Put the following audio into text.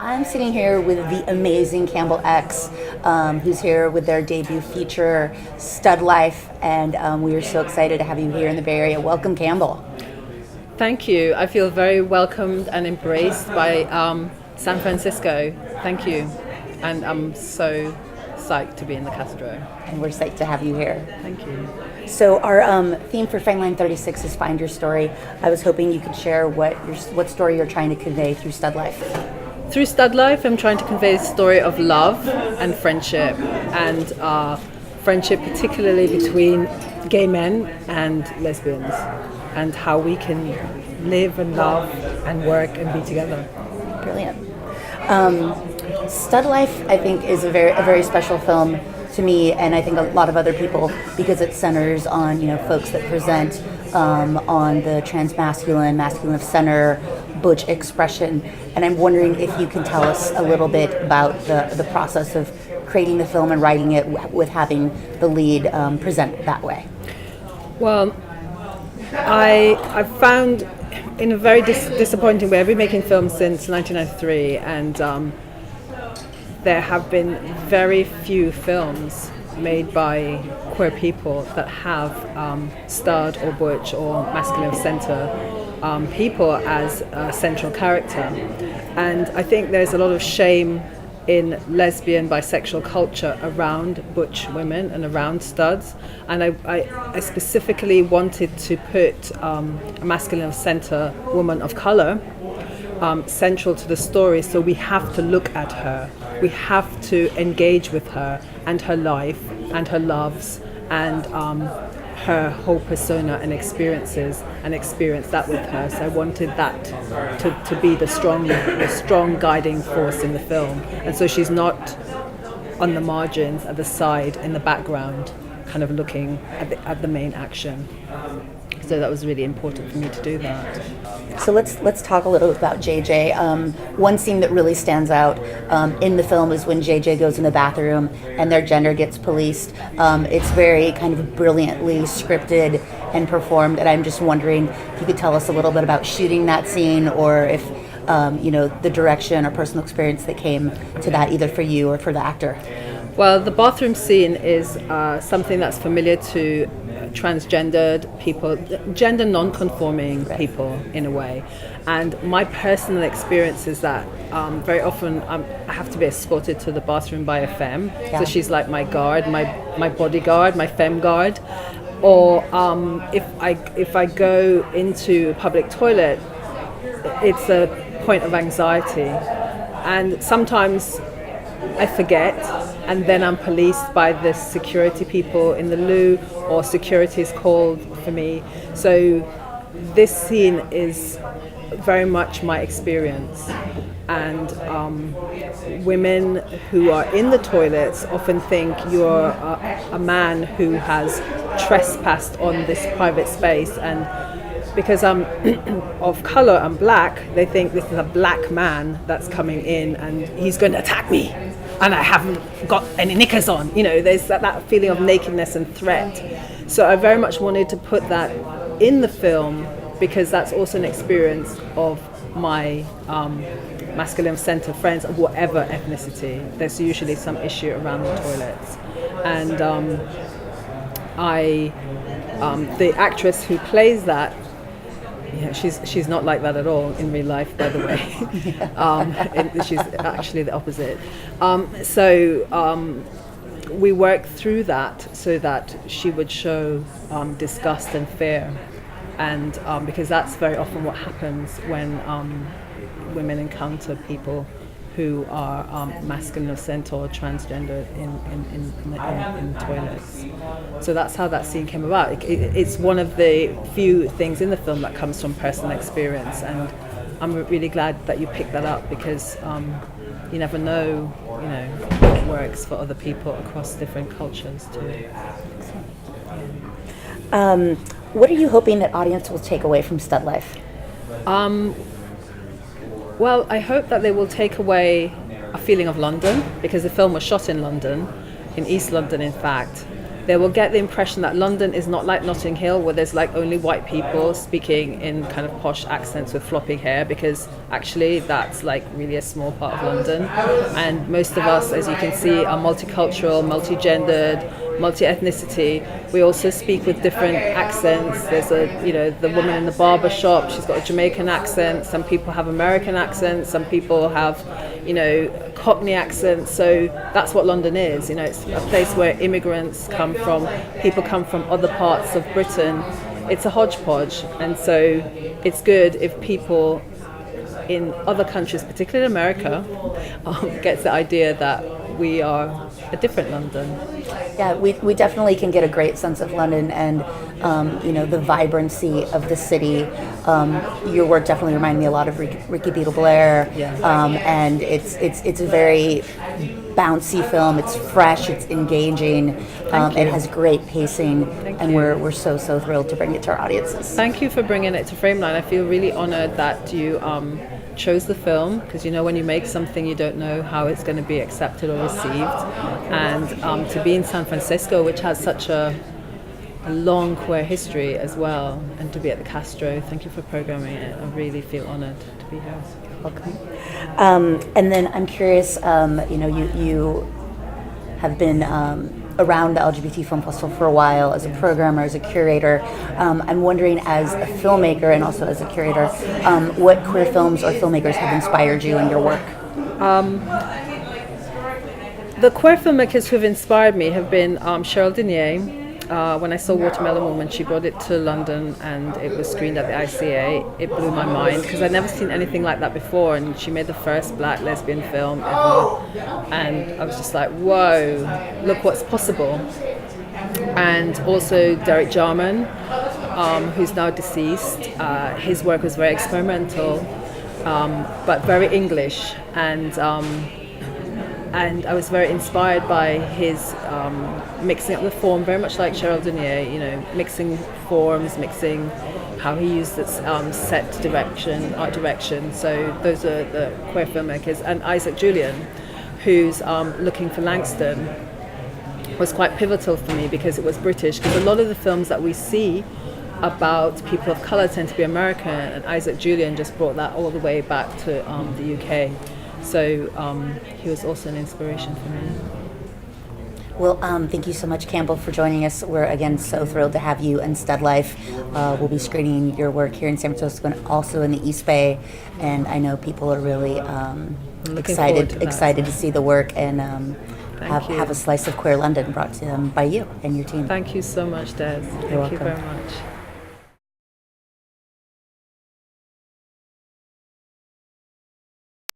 I'm sitting here with the amazing Campbell X, who's here with their debut feature, Stud Life, and we are so excited to have you here in the Bay Area. Welcome, Campbell. Thank you. I feel very welcomed and embraced by San Francisco. Thank you. And I'm so psyched to be in the Castro. And we're psyched to have you here. Thank you. So our theme for Fangline 36 is Find Your Story. I was hoping you could share what story you're trying to convey through Stud Life. Through Stud Life, I'm trying to convey a story of love and friendship, and friendship particularly between gay men and lesbians, and how we can live and love and work and be together. Brilliant. Stud Life, I think, is a very special film to me, and I think a lot of other people, because it centers on folks that present on the transmasculine, masculine of center, butch expression. And I'm wondering if you can tell us a little bit about the process of creating the film and writing it with having the lead present that way. Well, I found in a very disappointing way, I've been making films since 1993, and there have been very few films made by queer people that have stud or butch or masculine center people as a central character. And I think there's a lot of shame in lesbian, bisexual culture around butch women and around studs. And I specifically wanted to put a masculine center woman of color central to the story, so we have to look at her. We have to engage with her and her life and her loves and her whole persona and experiences, and experience that with her. So I wanted that to be the strong guiding force in the film. And so she's not on the margins, at the side, in the background, kind of looking at the main action. So that was really important for me to do that. So let's talk a little about JJ. One scene that really stands out in the film is when JJ goes in the bathroom and their gender gets policed. It's very kind of brilliantly scripted and performed, and I'm just wondering if you could tell us a little bit about shooting that scene, or if the direction or personal experience that came to that, either for you or for the actor. Well, the bathroom scene is something that's familiar to transgendered people, gender non-conforming people in a way. And my personal experience is that very often I have to be escorted to the bathroom by a femme. Yeah. So she's like my guard, my bodyguard, my femme guard. Or if I go into a public toilet, it's a point of anxiety. And sometimes I forget, and then I'm policed by the security people in the loo, or security is called for me. So this scene is very much my experience. And women who are in the toilets often think you're a man who has trespassed on this private space, and because I'm of color, I'm black, they think this is a black man that's coming in and he's going to attack me, and I haven't got any knickers on. There's that feeling of nakedness and threat. So I very much wanted to put that in the film, because that's also an experience of my masculine center friends of whatever ethnicity. There's usually some issue around the toilets. And the actress who plays that, she's not like that at all in real life, by the way. She's actually the opposite. So we worked through that so that she would show disgust and fear, and because that's very often what happens when women encounter people who are masculine of center or transgender in toilets. So that's how that scene came about. It's one of the few things in the film that comes from personal experience, and I'm really glad that you picked that up, because you never know, what works for other people across different cultures too. What are you hoping that audience will take away from Stud Life? Well, I hope that they will take away a feeling of London, because the film was shot in London, in East London in fact, they will get the impression that London is not like Notting Hill, where there's like only white people speaking in kind of posh accents with floppy hair, because actually that's like really a small part of London. And most of us, as you can see, are multicultural, multi-gendered, multi-ethnicity. We also speak with different accents. There's the woman in the barber shop, she's got a Jamaican accent. Some people have American accents. Some people have, Cockney accents. So that's what London is. It's a place where immigrants come from, people come from other parts of Britain. It's a hodgepodge. And so it's good if people in other countries, particularly in America, gets the idea that we are a different London. Yeah, we definitely can get a great sense of London and the vibrancy of the city. Your work definitely reminded me a lot of Ricky Beadle Blair, and it's a very bouncy film. It's fresh, it's engaging, it has great pacing, and we're so thrilled to bring it to our audiences. Thank you for bringing it to Frameline. I feel really honored that you chose the film, because when you make something you don't know how it's going to be accepted or received, and to be in San Francisco, which has such a long queer history as well, and to be at the Castro. Thank you for programming it. I really feel honored to be here. Welcome. And then I'm curious, you have been around the LGBT Film Festival for a while as a programmer, as a curator. I'm wondering, as a filmmaker and also as a curator, what queer films or filmmakers have inspired you in your work? The queer filmmakers who have inspired me have been Cheryl Denier. When I saw Watermelon Woman, she brought it to London and it was screened at the ICA. It blew my mind because I'd never seen anything like that before, and she made the first black lesbian film ever, and I was just like, whoa, look what's possible. And also Derek Jarman, who's now deceased. His work was very experimental, but very English, and I was very inspired by his mixing up the form, very much like Cheryl Denier, mixing forms, mixing how he used its set direction, art direction. So those are the queer filmmakers. And Isaac Julian, who's Looking for Langston, was quite pivotal for me because it was British, because a lot of the films that we see about people of colour tend to be American, and Isaac Julian just brought that all the way back to the UK. So he was also an inspiration for me. Well, thank you so much, Campbell, for joining us. We're, again, so thrilled to have you and Stud Life. We'll be screening your work here in San Francisco and also in the East Bay. And I know people are really excited to see the work and have a slice of queer London brought to them by you and your team. Thank you so much, Des. Thank you very much.